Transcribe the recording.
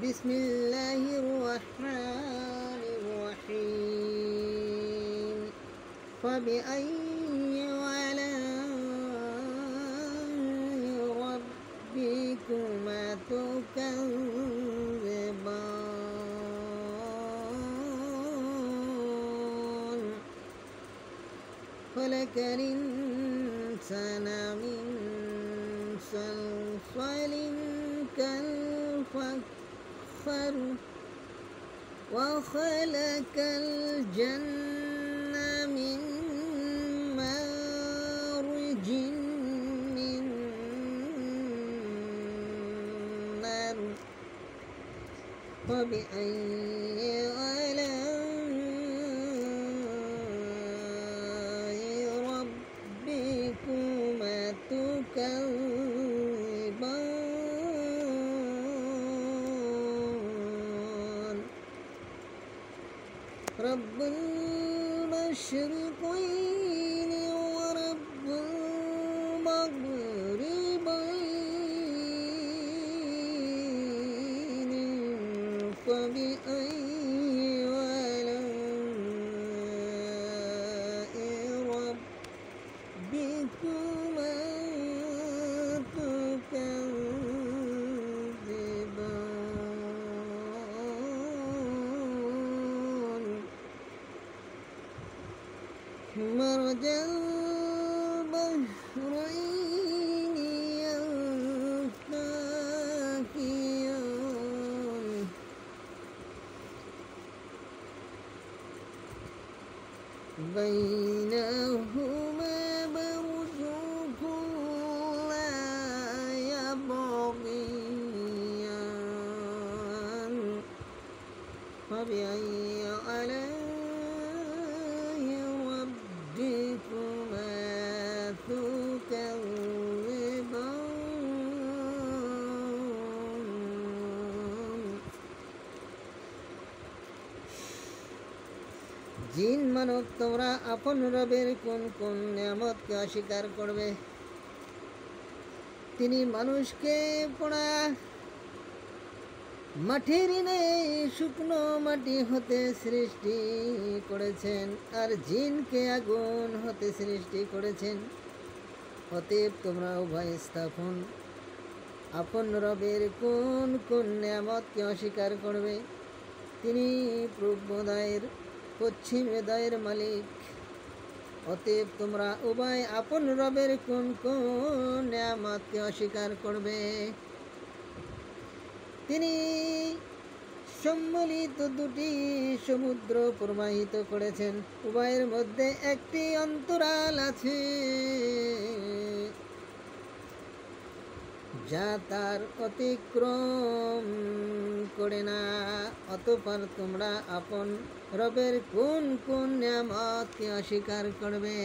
بسم الله الرحمن الرحيم فبأي آلاء ربكما تكذبان خلق الإنسان من صلصال كالفخار وخلق الجنة من مارج من نار فبأي آلاء ربكما تكذبان رب المشرقين ورب المغربين فبأي آلاء ربكما تكذبان مرج البحرين يلتقيان بينهما برزخ لا يبغيان فبأي آلاء ربكما تكذبان জিন মানব তোমরা আপন রবের কোন কোন নিয়ামতকে অস্বীকার করবে? তিনি মানুষকে পোড়া মাটির ন্যায় শুকনো মাটি হতে সৃষ্টি করেছেন আর জিনকে আগুন হতে সৃষ্টি করেছেন। অতএব তোমরা উভয় স্থাপন আপন রবের কোন কোন নিয়ামতকে অস্বীকার করবে? তিনি পূর্বোদয়ের পশ্চিমোদয়ের মালিক। অতএব তোমরা উভয় আপন রবের কোন কোন নিয়ামতকে অস্বীকার করবে? তিনি সম্মিলিত দুটি সমুদ্র প্রবাহিত করেছেন, উভয়ের মধ্যে একটি অন্তরাল আছে যা তার অতিক্রম করে না। অতঃপর তোমরা আপন রবের কোন কোন নিয়ামতকে অস্বীকার করবে?